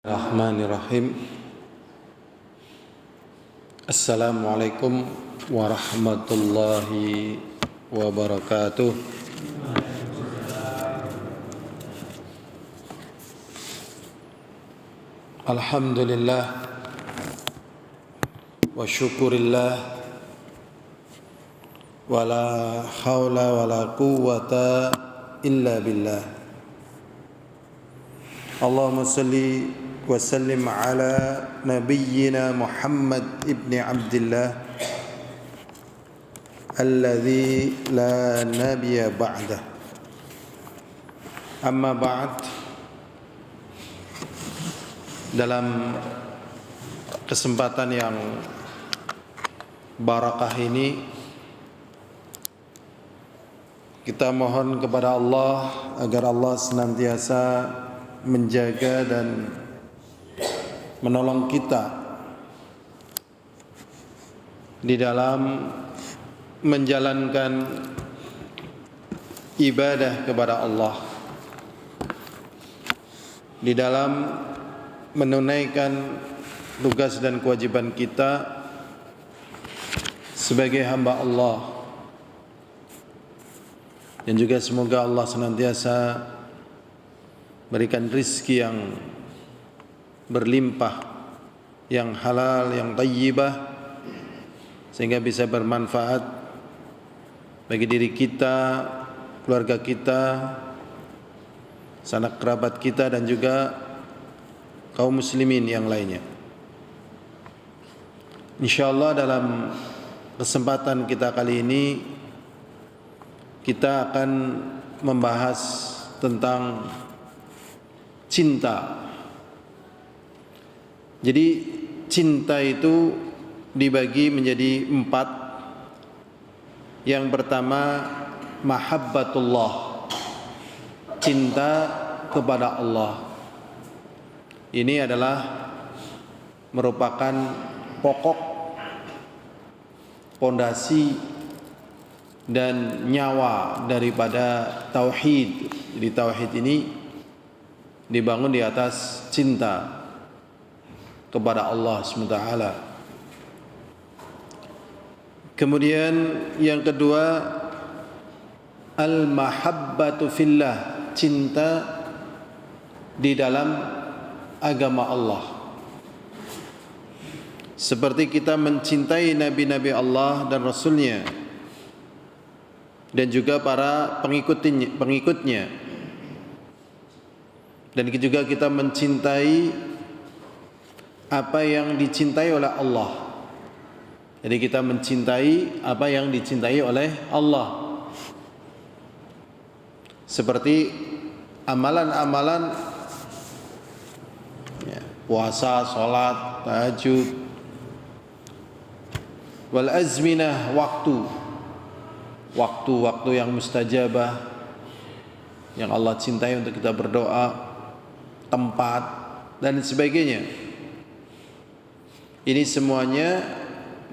Bismillahirrahmanirrahim. Assalamualaikum warahmatullahi wabarakatuh. Alhamdulillah wa syukurillah wa la hawla wa la quwwata illa billah. Allahumma salli wa sallim ala nabiyyina Muhammad ibn Abdillah alladhi la nabiyya ba'dah. Amma ba'd. Dalam kesempatan yang barakah ini kita mohon kepada Allah agar Allah senantiasa menjaga dan menolong kita di dalam menjalankan ibadah kepada Allah, di dalam menunaikan tugas dan kewajiban kita sebagai hamba Allah, dan juga semoga Allah senantiasa berikan rizki yang berlimpah, yang halal, yang thayyibah, sehingga bisa bermanfaat bagi diri kita, keluarga kita, sanak kerabat kita, dan juga kaum muslimin yang lainnya. InsyaAllah dalam kesempatan kita kali ini kita akan membahas tentang cinta. Jadi cinta itu dibagi menjadi 4. Yang pertama mahabbatullah, cinta kepada Allah. Ini adalah merupakan pokok, pondasi dan nyawa daripada tauhid. Jadi tauhid ini dibangun di atas cinta kepada Allah SWT. Kemudian yang kedua al-mahabbatu fillah, cinta di dalam agama Allah. Seperti kita mencintai nabi-nabi Allah dan Rasulnya, dan juga para pengikutnya. Dan juga kita mencintai apa yang dicintai oleh Allah. Jadi kita mencintai apa yang dicintai oleh Allah. Seperti amalan-amalan puasa, salat, tahajud, wal azminah, waktu-waktu yang mustajabah yang Allah cintai untuk kita berdoa, tempat dan sebagainya. Ini semuanya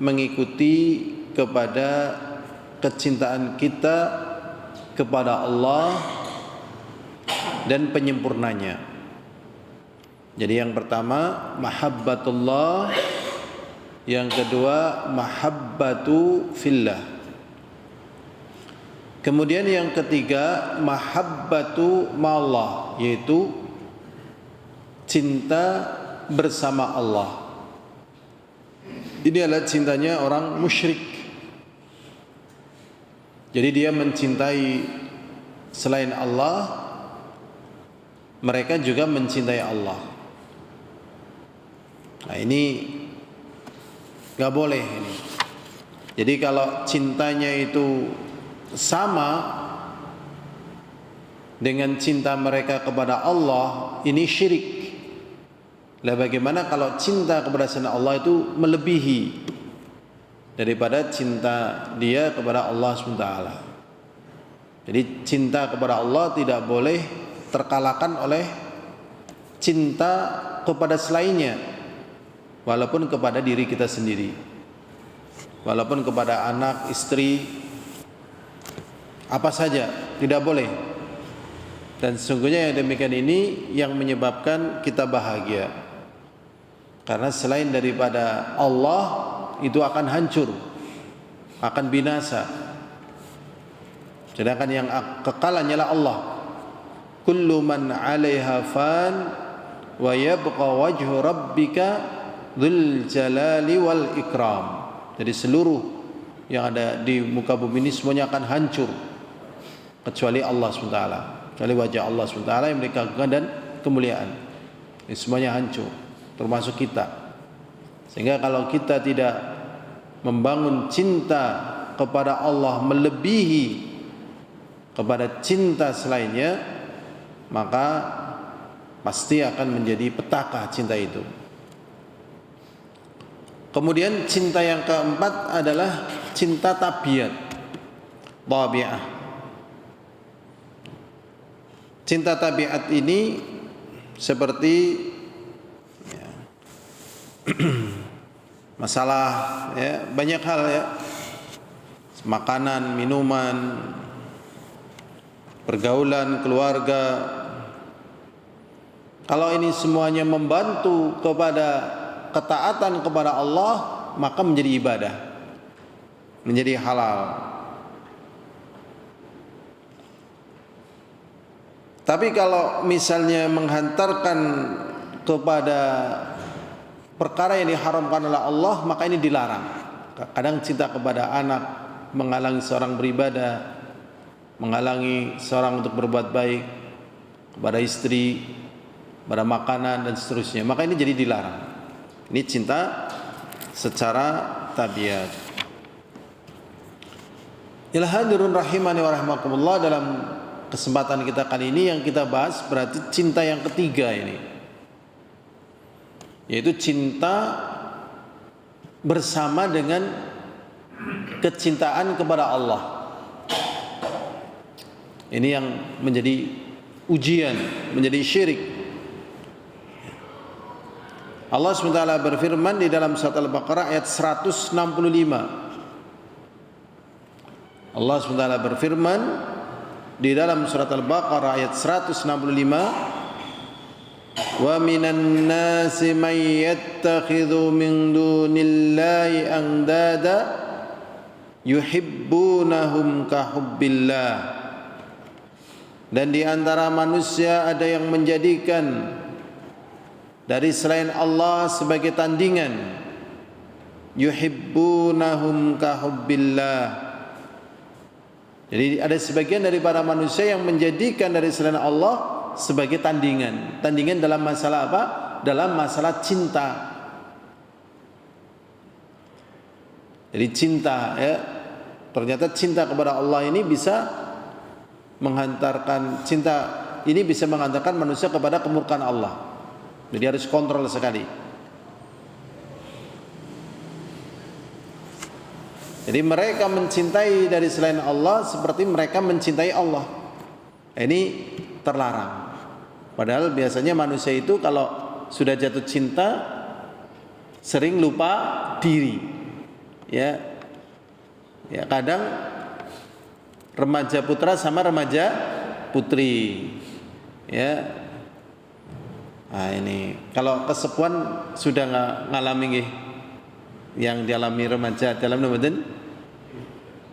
mengikuti kepada kecintaan kita kepada Allah dan penyempurnanya. Jadi yang pertama mahabbatullah, yang kedua mahabbatu fillah. Kemudian yang ketiga mahabbatu ma'allah, yaitu cinta bersama Allah. Ini adalah cintanya orang musyrik. Jadi dia mencintai selain Allah, mereka juga mencintai Allah. Nah ini gak boleh ini. Jadi kalau cintanya itu sama dengan cinta mereka kepada Allah, ini syirik. Lah bagaimana kalau cinta kepada selain Allah itu melebihi daripada cinta dia kepada Allah SWT. Jadi cinta kepada Allah tidak boleh terkalahkan oleh cinta kepada selainnya, walaupun kepada diri kita sendiri, walaupun kepada anak, istri, apa saja tidak boleh. Dan sesungguhnya yang demikian ini yang menyebabkan kita bahagia. Karena selain daripada Allah itu akan hancur, akan binasa. Sedangkan yang kekal hanyalah Allah. Kullu man 'alaiha fan wa yabqa wajhu rabbika dzul jalali wal ikram. Jadi seluruh yang ada di muka bumi ini semuanya akan hancur kecuali Allah SWT, kecuali wajah Allah SWT yang memiliki keagungan dan kemuliaan. Ini semuanya hancur, termasuk kita. Sehingga kalau kita tidak membangun cinta kepada Allah melebihi kepada cinta selainnya, maka pasti akan menjadi petaka cinta itu. Kemudian cinta yang keempat adalah cinta tabiat, tabi'ah. Cinta tabiat ini seperti masalah banyak hal makanan, minuman, pergaulan, keluarga. Kalau ini semuanya membantu kepada ketaatan kepada Allah, maka menjadi ibadah, menjadi halal. Tapi kalau misalnya menghantarkan kepada perkara yang diharamkan oleh Allah, maka ini dilarang. Kadang cinta kepada anak menghalangi seorang beribadah, menghalangi seorang untuk berbuat baik kepada istri, pada makanan dan seterusnya, maka ini jadi dilarang. Ini cinta secara tabiat. Ya hadirun rahimani wa rahimakumullah, dalam kesempatan kita kali ini yang kita bahas berarti cinta yang ketiga ini, yaitu cinta bersama dengan kecintaan kepada Allah. Ini yang menjadi ujian, menjadi syirik. Allah SWT berfirman di dalam surat Al-Baqarah ayat 165. Allah SWT berfirman di dalam surat Al-Baqarah ayat 165, wa minan nasi may yattakhidhu min dunillahi andada yuhibbunahum ka hubbillah. Dan di antara manusia ada yang menjadikan dari selain Allah sebagai tandingan, yuhibbunahum ka hubbillah. Jadi ada sebagian daripada manusia yang menjadikan dari selain Allah sebagai tandingan. Tandingan dalam masalah apa? Dalam masalah cinta. Jadi cinta ternyata cinta kepada Allah ini bisa menghantarkan, cinta ini bisa menghantarkan manusia kepada kemurkaan Allah. Jadi harus kontrol sekali. Jadi mereka mencintai dari selain Allah seperti mereka mencintai Allah. Ini terlarang. Padahal biasanya manusia itu kalau sudah jatuh cinta sering lupa diri. Ya kadang remaja putra sama remaja putri. Nah ini kalau kesepuan sudah ngalami yang dialami remaja dalam nomaden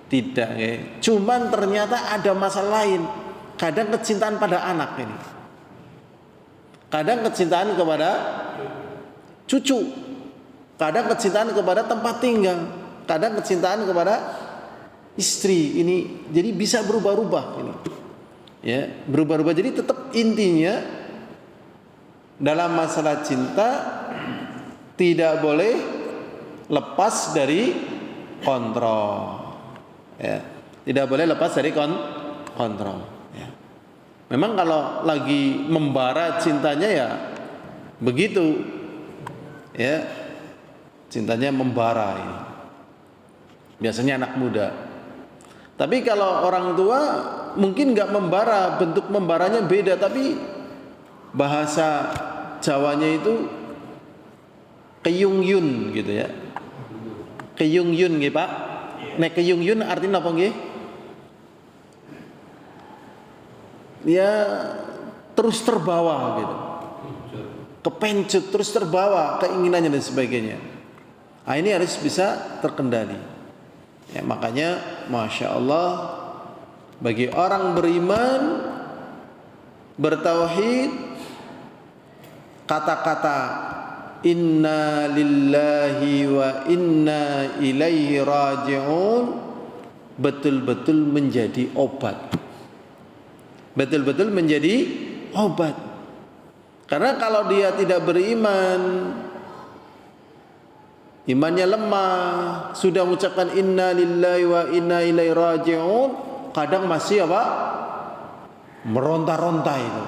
tidak cuman ternyata ada masalah lain. Kadang kecintaan pada anak ini, kadang kecintaan kepada cucu, kadang kecintaan kepada tempat tinggal, kadang kecintaan kepada istri. Ini jadi bisa berubah-ubah ini. Berubah-ubah. Jadi tetap intinya dalam masalah cinta tidak boleh lepas dari kontrol. Tidak boleh lepas dari kontrol. Memang kalau lagi membara cintanya begitu. Cintanya membara ini. Biasanya anak muda. Tapi kalau orang tua mungkin nggak membara, bentuk membaranya beda, tapi bahasa Jawanya itu keyungyun gitu ya. Keyungyun nggih Pak. Nek keyungyun artinya apa nggih? ya terus terbawa gitu, kepencut, terus terbawa keinginannya dan sebagainya. Nah, ini harus bisa terkendali. Ya, makanya Masya Allah, bagi orang beriman, bertauhid, kata-kata inna lillahi wa inna ilaihi raji'un betul-betul menjadi obat. Betul-betul menjadi obat. Karena kalau dia tidak beriman, imannya lemah, sudah mengucapkan inna lillahi wa inna ilaihi raji'un, kadang masih apa? Meronta-ronta itu.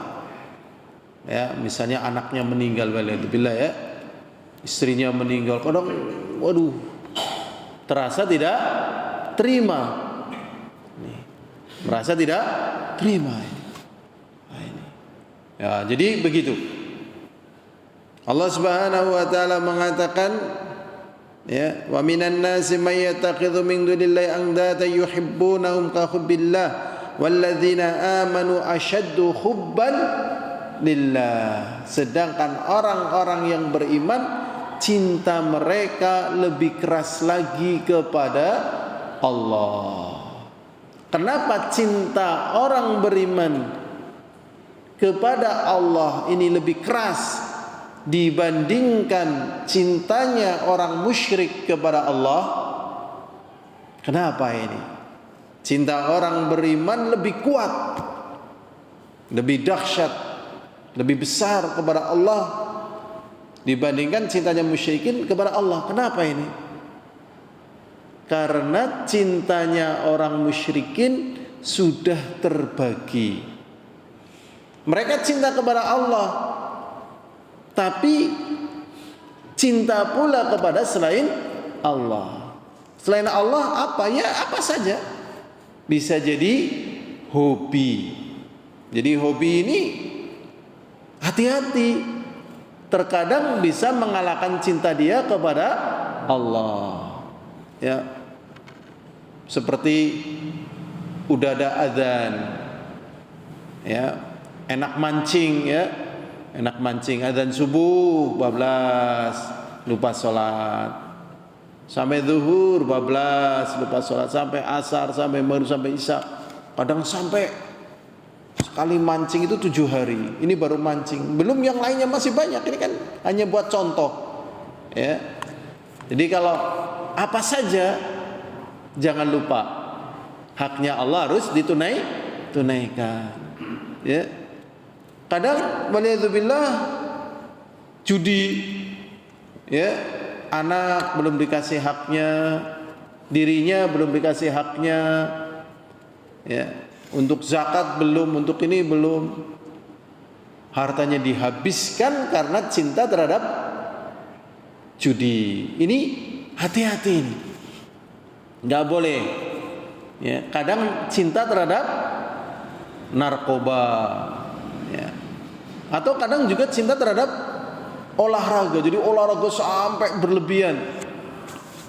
Ya, misalnya anaknya meninggal, waliyadzubillah ya. Istrinya meninggal, kadang waduh, terasa tidak terima. Nih, merasa tidak terima. Nah, ini. Ya, jadi begitu. Allah Subhanahu wa taala mengatakan, ya, wa minan nasi may yattakhidhu min dunillahi andada yuhibbunahum ka hubbillah walladzina amanu ashaddu hubban lillah. Sedangkan orang-orang yang beriman, cinta mereka lebih keras lagi kepada Allah. Kenapa cinta orang beriman kepada Allah ini lebih keras dibandingkan cintanya orang musyrik kepada Allah? Kenapa ini? Cinta orang beriman lebih kuat, lebih dahsyat, lebih besar kepada Allah dibandingkan cintanya musyrikin kepada Allah. Kenapa ini? Karena cintanya orang musyrikin sudah terbagi. Mereka cinta kepada Allah, tapi cinta pula kepada selain Allah. Selain Allah apa? Ya apa saja. Bisa jadi hobi. Jadi hobi ini hati-hati, terkadang bisa mengalahkan cinta dia kepada Allah. Ya, seperti udah ada adzan, ya, enak mancing, ya, enak mancing, adzan subuh bablas lupa sholat, sampai zuhur bablas lupa sholat, sampai asar, sampai maghrib, sampai isya, kadang sampai sekali mancing itu 7 hari. Ini baru mancing, belum yang lainnya masih banyak. Ini kan hanya buat contoh, ya. Jadi kalau apa saja, jangan lupa haknya Allah harus tunaikan. Ya. Kadang waliyadzubillah judi, ya, anak belum dikasih haknya, dirinya belum dikasih haknya, ya. Untuk zakat belum, untuk ini belum. Hartanya dihabiskan karena cinta terhadap judi. Ini hati-hati ini. Enggak boleh. Ya, kadang cinta terhadap narkoba, ya. Atau kadang juga cinta terhadap olahraga. Jadi olahraga sampai berlebihan.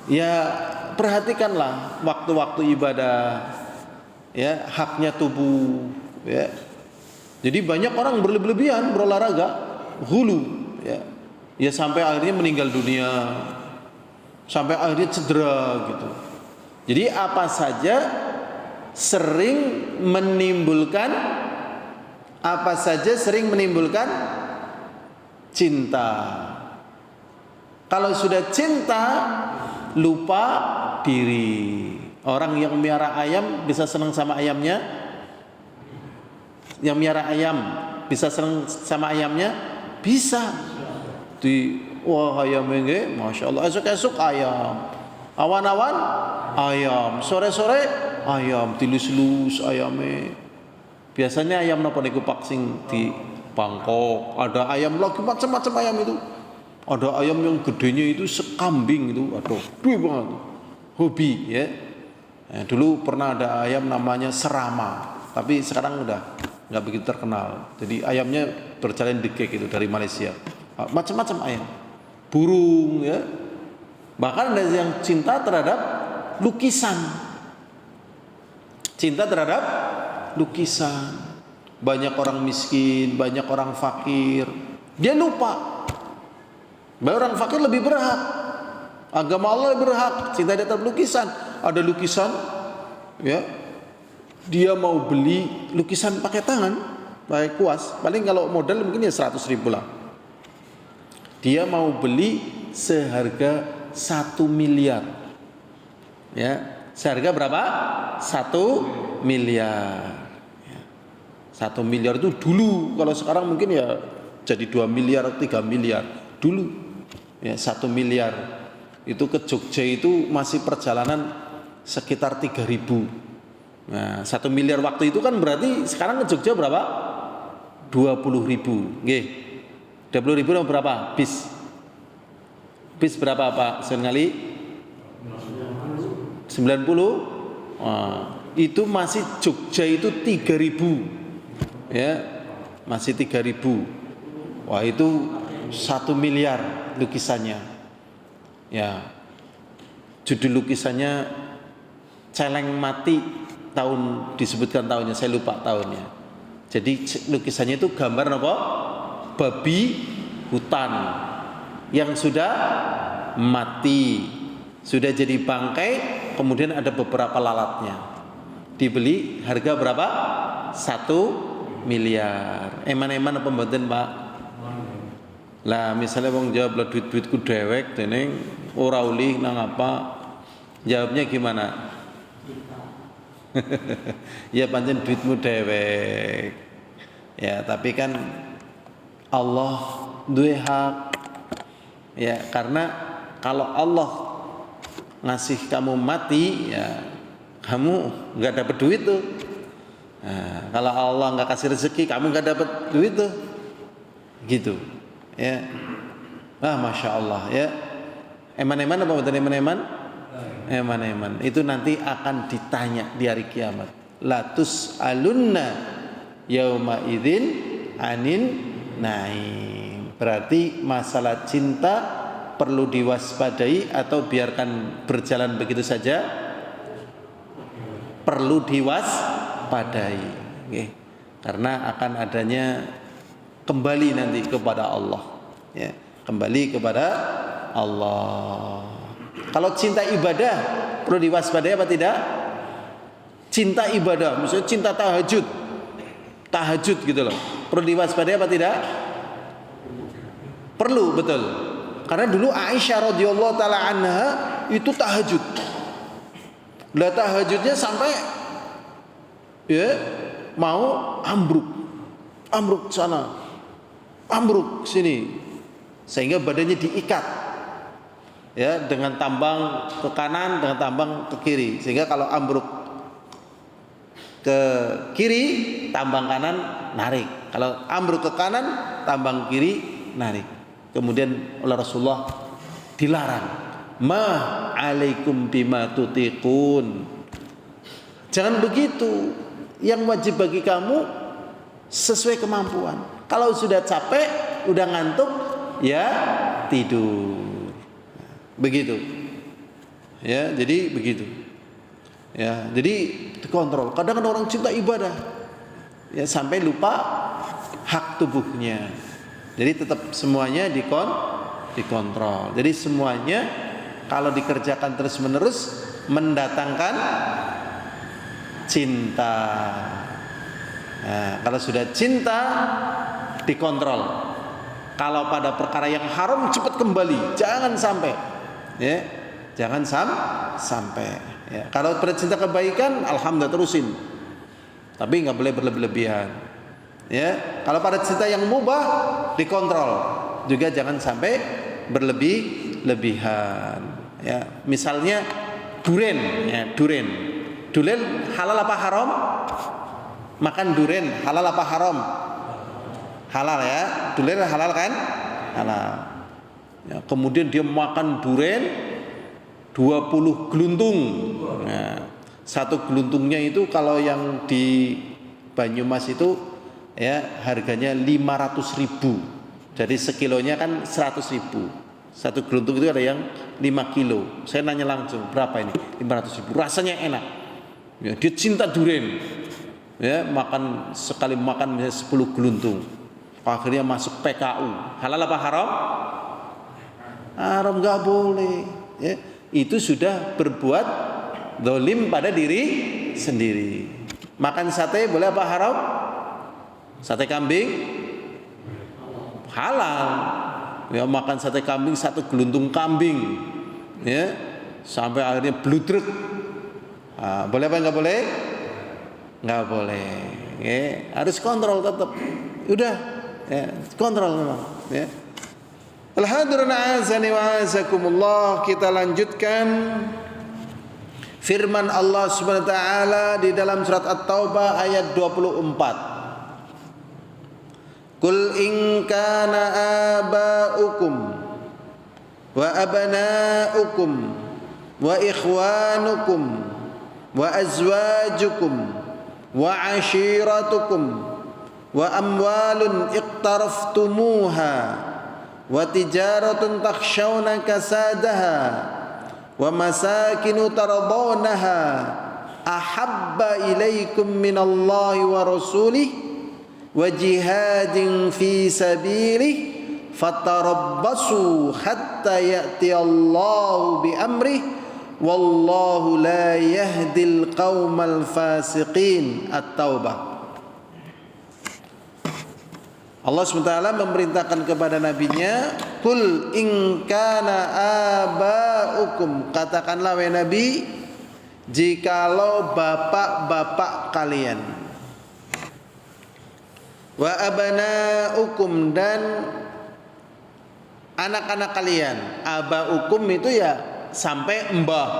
Ya, perhatikanlah waktu-waktu ibadah. Ya, haknya tubuh, ya. Jadi banyak orang berlebihan berolahraga, hulu, ya. Ya sampai akhirnya meninggal dunia, sampai akhirnya cedera gitu. Jadi apa saja sering menimbulkan cinta. Kalau sudah cinta, lupa diri. Orang yang miara ayam bisa senang sama ayamnya? Yang miara ayam bisa senang sama ayamnya? Bisa. Wah ayamnya nggih, Masya Allah. Esok-esok ayam, awan-awan ayam, sore-sore ayam, tilus-lus ayamnya. Biasanya ayam napa niku paksing di Bangkok. Ada ayam lagi macam-macam ayam itu. Ada ayam yang gedenya itu sekambing itu. Aduh, gede banget. Hobi, ya. Nah, dulu pernah ada ayam namanya serama, tapi sekarang udah nggak begitu terkenal. Jadi ayamnya berjalan dikek itu dari Malaysia. Macam-macam ayam, burung, ya. Bahkan ada yang cinta terhadap lukisan, cinta terhadap lukisan. banyak orang miskin, banyak orang fakir. Dia lupa bahwa orang fakir lebih berhak, agama Allah lebih berhak. Cinta dia terhadap lukisan, ada lukisan, ya, dia mau beli lukisan pakai tangan, pakai kuas, paling kalau modal mungkin ya 100.000 lah. Dia mau beli seharga 1 miliar, ya, seharga berapa? 1 miliar. 1 miliar itu dulu, kalau sekarang mungkin ya jadi 2 miliar, 3 miliar. Dulu ya 1 miliar itu ke Jogja itu masih perjalanan sekitar 3.000. Nah, 1 miliar waktu itu kan berarti sekarang ke Jogja berapa? 20.000. Nggih. 20.000 berapa? Bis berapa Pak Sengali? 90. Itu masih Jogja itu 3.000. Ya, masih 3.000. Wah, itu 1 miliar lukisannya. Ya. Judul lukisannya Celeng Mati, tahun disebutkan tahunnya, saya lupa tahunnya. Jadi lukisannya itu gambar apa? Babi hutan yang sudah mati, sudah jadi bangkai, kemudian ada beberapa lalatnya. Dibeli harga berapa? 1 miliar. Eman-eman apa mboten, Pak? Lah misalnya wong jawab lah duit-duitku dewek dening ora uli nang apa? Jawabnya gimana? Ya pancen duitmu dewek. Ya, tapi kan Allah duwe hak. Ya, karena kalau Allah ngasih kamu mati, ya kamu nggak dapat duit tuh. Nah, kalau Allah nggak kasih rezeki, kamu nggak dapat duit tuh. Gitu. Ya. Masya Allah ya. Eman-eman apa betul eman-eman? Eman-eman. Itu nanti akan ditanya di hari kiamat. Latus alunna yauma idzin anin naim. Berarti masalah cinta perlu diwaspadai atau biarkan berjalan begitu saja? Perlu diwaspadai. Okay. Karena akan adanya kembali nanti kepada Allah. Ya, kembali kepada Allah. Kalau cinta ibadah perlu diwaspadai apa tidak? Cinta ibadah, misalnya cinta tahajud gitu loh. Perlu diwaspadai apa tidak? Perlu, betul. Karena dulu Aisyah radhiyallahu taala anha itu tahajud. Lah tahajudnya sampai ya mau ambruk sana, ambruk sini, sehingga badannya diikat ya dengan tambang ke kanan, dengan tambang ke kiri, sehingga kalau ambruk ke kiri tambang kanan narik, kalau ambruk ke kanan tambang kiri narik. Kemudian oleh Rasulullah dilarang, ma alaikum bima tutiqun, jangan begitu, yang wajib bagi kamu sesuai kemampuan. Kalau sudah capek, udah ngantuk, ya tidur. Begitu. Ya, jadi begitu. Ya, jadi dikontrol. Kadang orang cinta ibadah, ya sampai lupa hak tubuhnya. Jadi tetap semuanya dikontrol. Jadi semuanya kalau dikerjakan terus-menerus mendatangkan cinta. Nah, kalau sudah cinta dikontrol. Kalau pada perkara yang haram cepat kembali, jangan sampai. Ya, jangan sampai. Ya, kalau pada cinta kebaikan, alhamdulillah terusin. Tapi nggak boleh berlebihan. Ya, kalau pada cinta yang mubah dikontrol, juga jangan sampai berlebihan. Ya, misalnya duren, ya duren halal apa haram? Makan duren halal apa haram? Halal ya, duren halal kan? Halal. Ya, kemudian dia makan duren 20 geluntung. Nah, satu geluntungnya itu kalau yang di Banyumas itu ya harganya 500.000. Jadi sekilonya kan 100.000. Satu geluntung itu ada yang 5 kilo. Saya nanya langsung, berapa ini? 500.000. Rasanya enak. Ya, dia cinta duren. ya, makan sekali makan misalnya 10 geluntung, akhirnya masuk PKU, halal apa haram? Haram, nggak boleh, ya. Itu sudah berbuat zalim pada diri sendiri. Makan sate boleh apa haram? Sate kambing halal, ya, makan sate kambing 1 geluntung kambing, ya, sampai akhirnya bludruk. Boleh apa nggak boleh? Nggak boleh, ya. Harus kontrol tetap. Udah, ya, kontrol memang, ya. Alhamdulillah, azani wa azakumullah. Kita lanjutkan firman Allah Subhanahu wa taala di dalam surat At-Taubah ayat 24. Qul in kana aba'ukum wa abna'ukum wa ikhwanukum wa azwajukum wa ashiratukum wa amwalun iqtaraftumuha wa tijaratun takhshawna kasadaha wa masakinu tardawnaha ahabba ilaikum minallahi wa rasulih wa jihadin fi sabilih fatarabbasu hatta ya'tiyallahu bi amrih wallahu la yahdil qaumal fasiqin. At-Taubah. Allah SWT memerintahkan kepada nabinya, Kul in kana aba'ukum, katakanlah wahai Nabi, jikalau bapak-bapak kalian, wa abna'ukum, dan anak-anak kalian. Aba'ukum itu ya sampai mbah,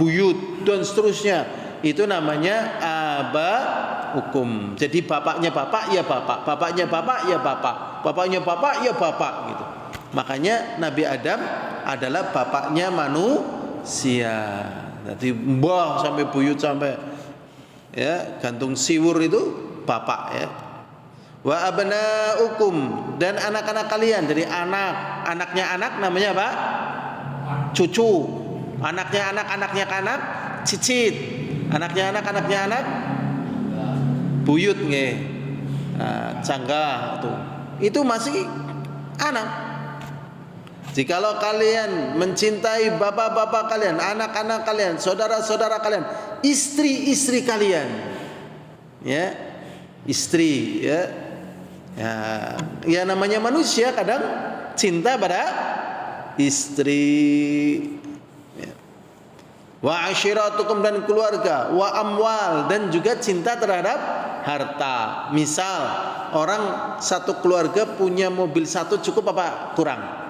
buyut dan seterusnya, itu namanya aba'ukum. Jadi bapaknya bapak ya bapak, bapaknya bapak ya bapak, bapaknya bapak ya bapak gitu. Makanya Nabi Adam adalah bapaknya manusia. Jadi mbah sampai buyut sampai, ya, gantung siwur itu bapak, ya. Wa abna'ukum, dan anak-anak kalian. Jadi anaknya anak namanya apa? Cucu. Anaknya anak cicit. Anaknya anak buyut nggih. Canggah tuh. Itu masih anak. Jikalau kalian mencintai bapak-bapak kalian, anak-anak kalian, saudara-saudara kalian, istri-istri kalian, ya, istri, ya, ya namanya manusia kadang cinta pada istri, ya. Wa ashiratukum, dan keluarga, wa amwal, dan juga cinta terhadap harta. Misal orang satu keluarga punya mobil satu, cukup apa kurang?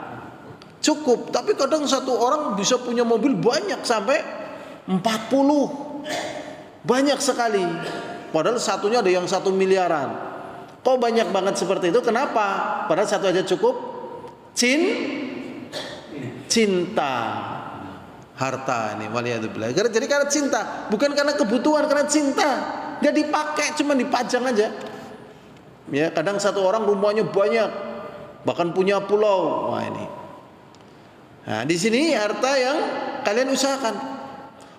Cukup, tapi kadang satu orang bisa punya mobil banyak sampai 40, banyak sekali. Padahal satunya ada yang 1 miliaran. Kok banyak banget seperti itu? Kenapa? Padahal satu aja cukup. Cinta, harta ini, waliyadzubillah. Jadi karena cinta, bukan karena kebutuhan, karena cinta. Gak dipakai, cuma dipajang aja. Ya, kadang satu orang rumahnya banyak, bahkan punya pulau. Wah ini. Nah, di sini harta yang kalian usahakan.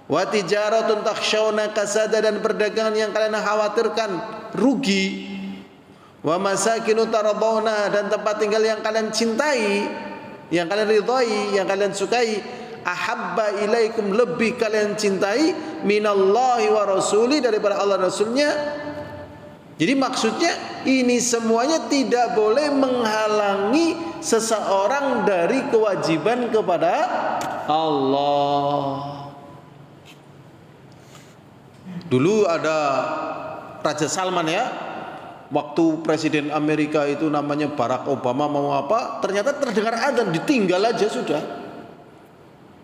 Wa tijaratun takhshawna kasada, dan perdagangan yang kalian khawatirkan rugi. Wa masakinu tardawna, dan tempat tinggal yang kalian cintai, yang kalian ridhai, yang kalian sukai. Ahabba ilaikum, lebih kalian cintai, minallahi wa rasuli, daripada Allah dan Rasulnya. Jadi maksudnya ini semuanya tidak boleh menghalangi seseorang dari kewajiban kepada Allah. Dulu ada Raja Salman, ya, waktu Presiden Amerika itu namanya Barack Obama mau apa, ternyata terdengar adzan, ditinggal aja sudah.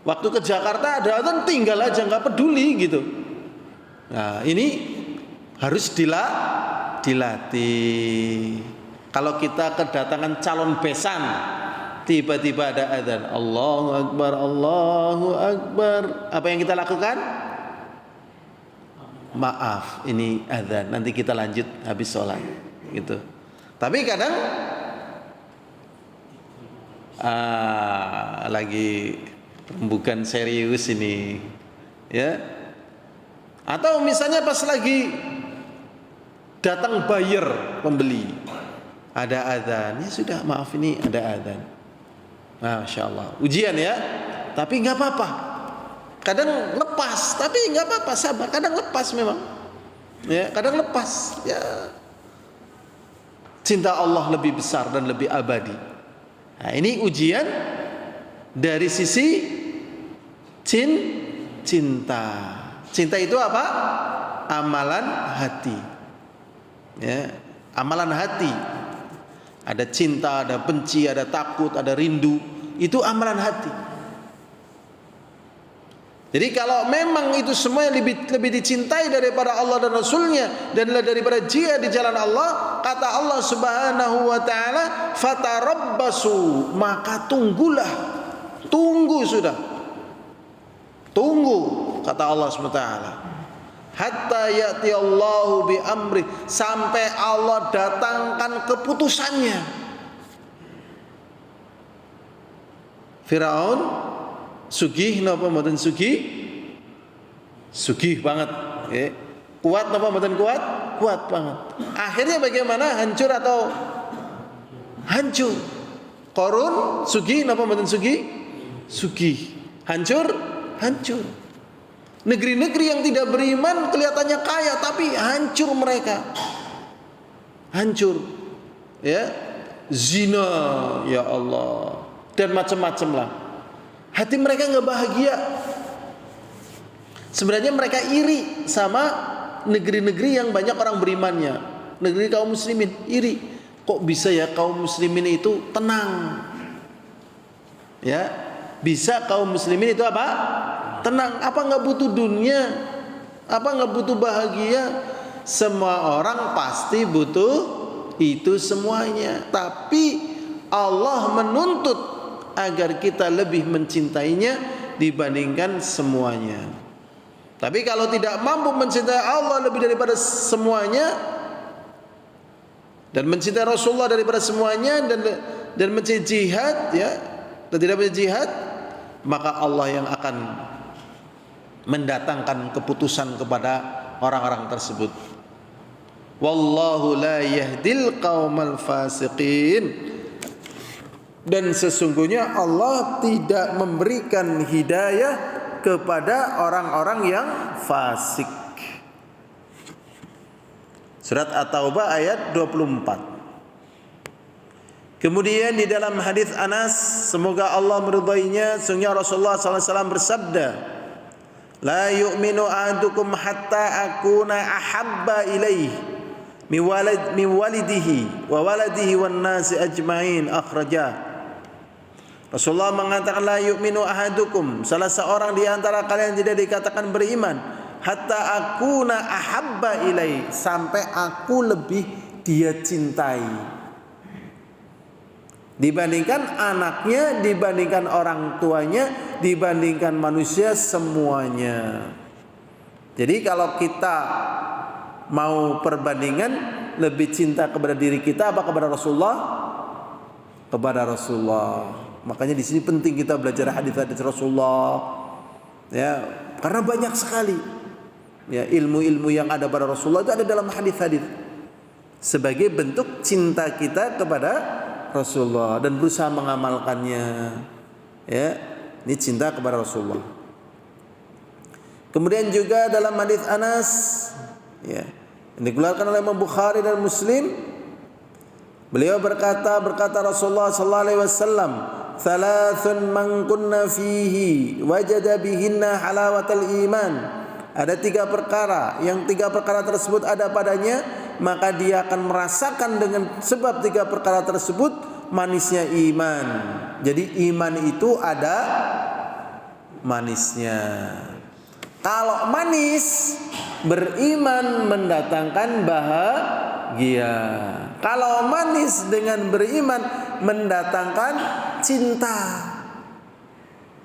Waktu ke Jakarta ada adzan, tinggal aja, nggak peduli gitu. Nah ini harus dilatih. Kalau kita kedatangan calon besan, tiba-tiba ada adzan, Allahu Akbar, Allahu Akbar, apa yang kita lakukan? Maaf, ini adzan, nanti kita lanjut habis sholat gitu. Tapi kadang lagi bukan serius ini, ya. Atau misalnya pas lagi datang buyer, pembeli, ada adzan, ya sudah, maaf ini ada adzan. Masya Allah, ujian ya, tapi nggak apa-apa. Kadang lepas, tapi nggak apa-apa, sabar. Kadang lepas memang, ya, kadang lepas. Ya, cinta Allah lebih besar dan lebih abadi. Nah, ini ujian dari sisi cinta. Cinta itu apa? Amalan hati. Ya, amalan hati. Ada cinta, ada benci, ada takut, ada rindu. Itu amalan hati. Jadi kalau memang itu semua yang lebih dicintai daripada Allah dan Rasulnya, dan daripada jihad di jalan Allah, kata Allah Subhanahu wa ta'ala, fatarabbasu, maka tunggulah. Tunggu sudah. Tunggu, kata Allah Subhanahu wa ta'ala. Hatta ya'ti Allahu bi amri, sampai Allah datangkan keputusannya. Firaun sugih napa mboten sugih? Sugih banget, ya. Kuat napa mboten kuat? Kuat banget. Akhirnya bagaimana? Hancur atau hancur? Qarun sugih napa mboten sugih? Sugih. Hancur? Hancur. Negeri-negeri yang tidak beriman kelihatannya kaya, tapi hancur mereka. Hancur. Ya. Zina, ya Allah. Dan macam-macam lah. Hati mereka nggak bahagia. Sebenarnya mereka iri sama negeri-negeri yang banyak orang berimannya. Negeri kaum muslimin iri. Kok bisa ya kaum muslimin itu tenang? Ya, bisa kaum muslimin itu apa? Tenang. Apa nggak butuh dunia? Apa nggak butuh bahagia? Semua orang pasti butuh itu semuanya. Tapi Allah menuntut agar kita lebih mencintainya dibandingkan semuanya. Tapi kalau tidak mampu mencintai Allah lebih daripada semuanya, dan mencintai Rasulullah daripada semuanya, dan mencintai jihad, ya, dan tidak berjihad, maka Allah yang akan mendatangkan keputusan kepada orang-orang tersebut. Wallahu la yahdil qaumal fasiqin. Dan sesungguhnya Allah tidak memberikan hidayah kepada orang-orang yang fasik. Surat At-Taubah ayat 24. Kemudian di dalam hadis Anas, semoga Allah meridainya, sungguh Rasulullah SAW bersabda, la yu'minu ahadukum hatta akuna ahabba ilaih min walidihi wa waladihi wan nasi ajmain, akhrajah. Rasulullah mengatakan la yu'minu ahadukum, salah seorang di antara kalian tidak dikatakan beriman hatta akuna ahabba ilaih, sampai aku lebih dia cintai dibandingkan anaknya, dibandingkan orang tuanya, dibandingkan manusia semuanya. Jadi kalau kita mau perbandingan, lebih cinta kepada diri kita apa kepada Rasulullah? Kepada Rasulullah. Makanya di sini penting kita belajar hadis-hadis Rasulullah, ya, karena banyak sekali, ya, ilmu-ilmu yang ada pada Rasulullah itu ada dalam hadis-hadis sebagai bentuk cinta kita kepada Rasulullah dan berusaha mengamalkannya. Ya, ini cinta kepada Rasulullah. Kemudian juga dalam hadis Anas, ya, yang dikeluarkan oleh Imam Bukhari dan Muslim, beliau berkata Rasulullah sallallahu alaihi wasallam, "Thalathun man kunna fihi wajada bihinna halawatal iman." Ada 3 perkara, yang 3 perkara tersebut ada padanya, maka dia akan merasakan dengan sebab 3 perkara tersebut manisnya iman. Jadi iman itu ada manisnya. Kalau manis, beriman mendatangkan bahagia. Kalau manis dengan beriman mendatangkan cinta.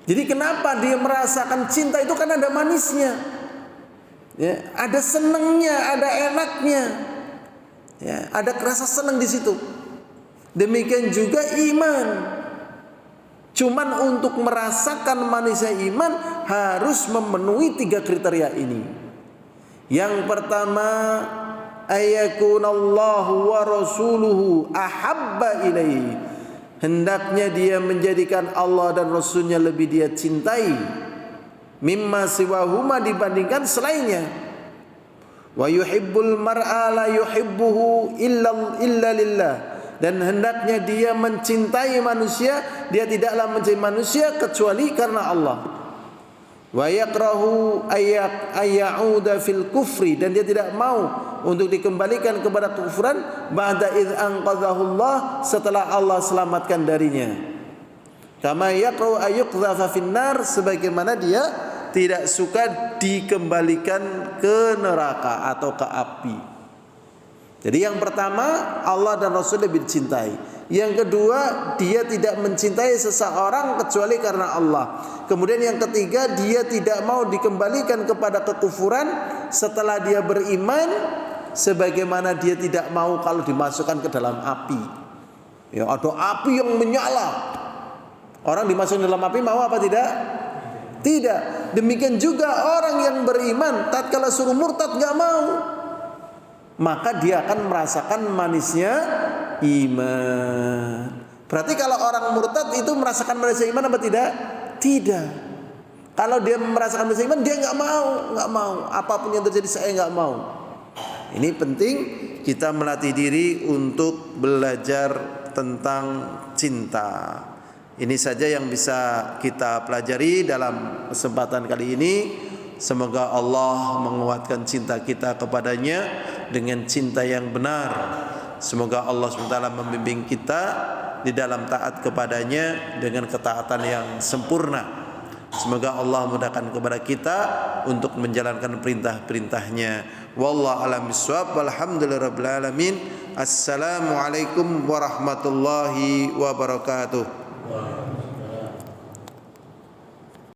Jadi kenapa dia merasakan cinta itu? Kan ada manisnya. Ya, ada senangnya, ada enaknya. Ya, ada rasa senang di situ. Demikian juga iman. Cuman untuk merasakan manisnya iman harus memenuhi 3 kriteria ini. Yang pertama ayyakunallahu wa rasuluhu ahabba ilaihi, hendaknya dia menjadikan Allah dan Rasulnya lebih dia cintai, mimma siwahuma, dibandingkan selainnya. Wa yuhibbul mar'a la yuhibbuhu illa lillah, dan hendaknya dia mencintai manusia, dia tidaklah mencintai manusia kecuali karena Allah. Wa yakrahu ayyauda fil kufri, dan dia tidak mau untuk dikembalikan kepada kekufuran, ba'da id anqadhahu Allah, setelah Allah selamatkan darinya. Kama yakrahu ayyuqdhafa finnar, sebagaimana dia tidak suka dikembalikan ke neraka atau ke api. Jadi yang pertama, Allah dan Rasul lebih dicintai. Yang kedua, dia tidak mencintai seseorang kecuali karena Allah. Kemudian yang ketiga, dia tidak mau dikembalikan kepada kekufuran setelah dia beriman, sebagaimana dia tidak mau kalau dimasukkan ke dalam api. Ya, ada api yang menyala. Orang dimasukkan dalam api mau apa tidak? Tidak. Demikian juga orang yang beriman, tatkala suruh murtad enggak mau, maka dia akan merasakan manisnya iman. Berarti kalau orang murtad itu merasakan manisnya iman apa tidak? Tidak. Kalau dia merasakan manisnya iman, dia enggak mau. Apapun yang terjadi saya enggak mau. Ini penting kita melatih diri untuk belajar tentang cinta. Ini saja yang bisa kita pelajari dalam kesempatan kali ini. Semoga Allah menguatkan cinta kita kepadanya dengan cinta yang benar. Semoga Allah SWT membimbing kita di dalam taat kepadanya dengan ketaatan yang sempurna. Semoga Allah mudahkan kepada kita untuk menjalankan perintah-perintahnya. Wallahu a'lam bishawab. Walhamdulillahirabbil alamin. Assalamualaikum warahmatullahi wabarakatuh.